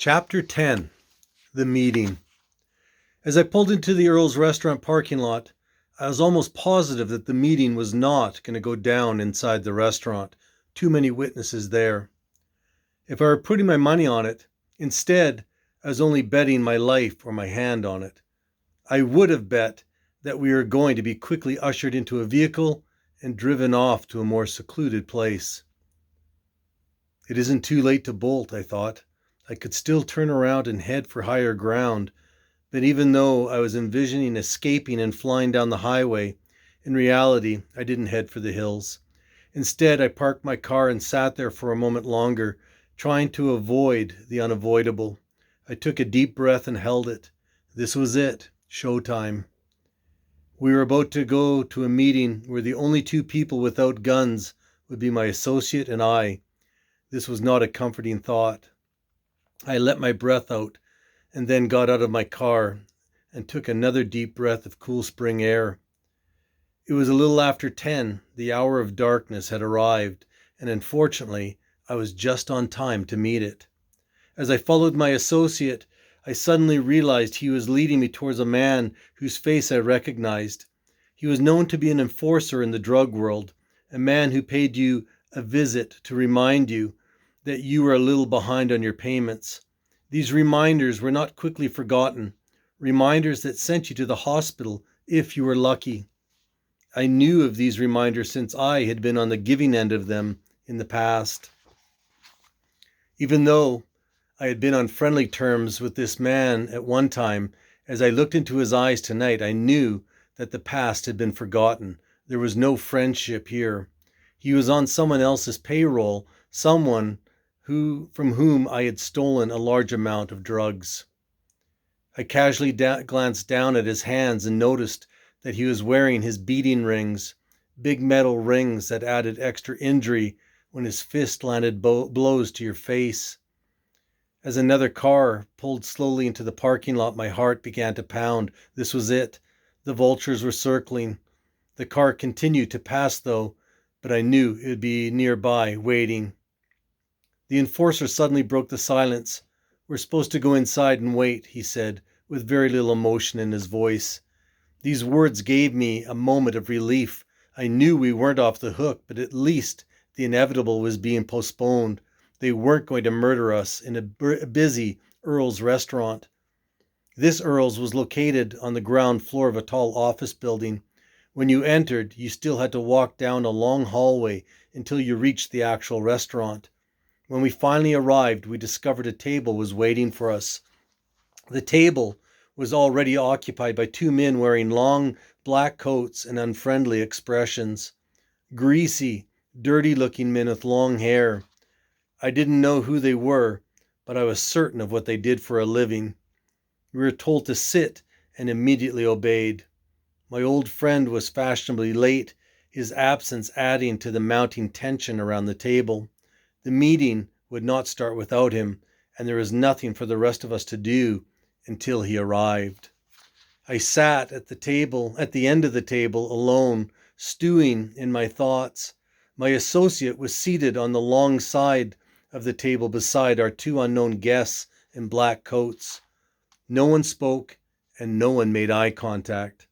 Chapter 10. The Meeting. As I pulled into the Earl's restaurant parking lot, I was almost positive that the meeting was not going to go down inside the restaurant. Too many witnesses there. If I were putting my money on it, instead, I was only betting my life or my hand on it. I would have bet that we were going to be quickly ushered into a vehicle and driven off to a more secluded place. It isn't too late to bolt, I thought. I could still turn around and head for higher ground, but even though I was envisioning escaping and flying down the highway, in reality, I didn't head for the hills. Instead, I parked my car and sat there for a moment longer, trying to avoid the unavoidable. I took a deep breath and held it. This was it, showtime. We were about to go to a meeting where the only two people without guns would be my associate and I. This was not a comforting thought. I let my breath out and then got out of my car and took another deep breath of cool spring air. It was a little after 10. The hour of darkness had arrived, and unfortunately, I was just on time to meet it. As I followed my associate, I suddenly realized he was leading me towards a man whose face I recognized. He was known to be an enforcer in the drug world, a man who paid you a visit to remind you that you were a little behind on your payments. These reminders were not quickly forgotten, reminders that sent you to the hospital if you were lucky. I knew of these reminders since I had been on the giving end of them in the past. Even though I had been on friendly terms with this man at one time, as I looked into his eyes tonight, I knew that the past had been forgotten. There was no friendship here. He was on someone else's payroll, someone from whom I had stolen a large amount of drugs. I casually glanced down at his hands and noticed that he was wearing his beating rings, big metal rings that added extra injury when his fist landed blows to your face. As another car pulled slowly into the parking lot, my heart began to pound. This was it. The vultures were circling. The car continued to pass, though, but I knew it would be nearby, waiting. The enforcer suddenly broke the silence. "We're supposed to go inside and wait," he said, with very little emotion in his voice. These words gave me a moment of relief. I knew we weren't off the hook, but at least the inevitable was being postponed. They weren't going to murder us in a busy Earl's restaurant. This Earl's was located on the ground floor of a tall office building. When you entered, you still had to walk down a long hallway until you reached the actual restaurant. When we finally arrived, we discovered a table was waiting for us. The table was already occupied by two men wearing long black coats and unfriendly expressions. Greasy, dirty-looking men with long hair. I didn't know who they were, but I was certain of what they did for a living. We were told to sit and immediately obeyed. My old friend was fashionably late, his absence adding to the mounting tension around the table. The meeting would not start without him, and there was nothing for the rest of us to do until he arrived. I sat at the end of the table, alone, stewing in my thoughts. My associate was seated on the long side of the table beside our two unknown guests in black coats. No one spoke, and no one made eye contact.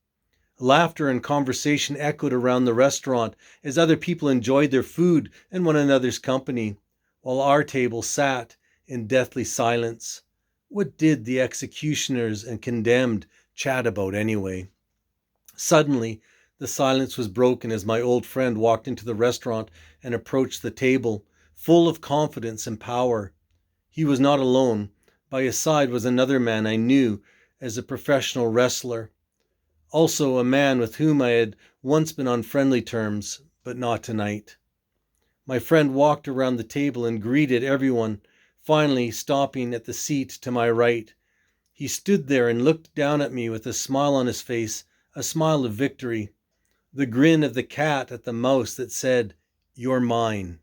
Laughter and conversation echoed around the restaurant as other people enjoyed their food and one another's company, while our table sat in deathly silence. What did the executioners and condemned chat about anyway? Suddenly, the silence was broken as my old friend walked into the restaurant and approached the table, full of confidence and power. He was not alone. By his side was another man I knew as a professional wrestler. Also a man with whom I had once been on friendly terms, but not tonight. My friend walked around the table and greeted everyone, finally stopping at the seat to my right. He stood there and looked down at me with a smile on his face, a smile of victory, the grin of the cat at the mouse that said, "You're mine."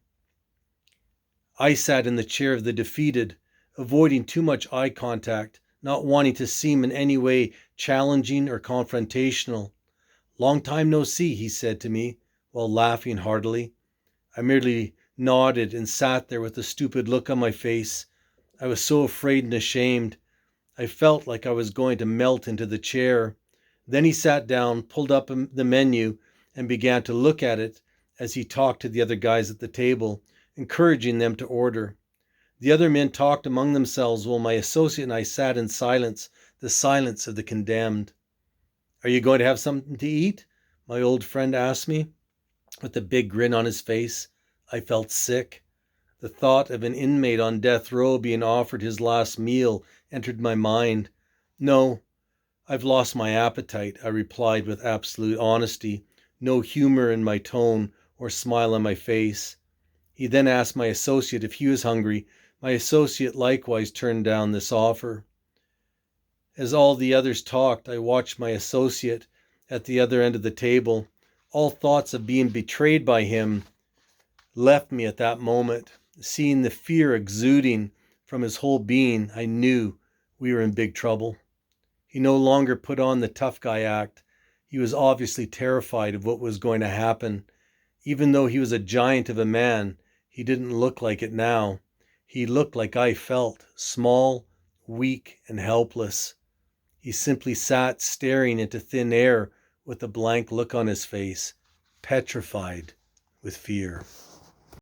I sat in the chair of the defeated, avoiding too much eye contact, not wanting to seem in any way challenging or confrontational. "Long time no see," he said to me, while laughing heartily. I merely nodded and sat there with a stupid look on my face. I was so afraid and ashamed. I felt like I was going to melt into the chair. Then he sat down, pulled up the menu, and began to look at it as he talked to the other guys at the table, encouraging them to order. The other men talked among themselves while my associate and I sat in silence, the silence of the condemned. "Are you going to have something to eat?" my old friend asked me, with a big grin on his face. I felt sick. The thought of an inmate on death row being offered his last meal entered my mind. "No, I've lost my appetite," I replied with absolute honesty, no humor in my tone or smile on my face. He then asked my associate if he was hungry. My associate likewise turned down this offer. As all the others talked, I watched my associate at the other end of the table. All thoughts of being betrayed by him left me at that moment. Seeing the fear exuding from his whole being, I knew we were in big trouble. He no longer put on the tough guy act. He was obviously terrified of what was going to happen. Even though he was a giant of a man, he didn't look like it now. He looked like I felt, small, weak, and helpless. He simply sat staring into thin air with a blank look on his face, petrified with fear.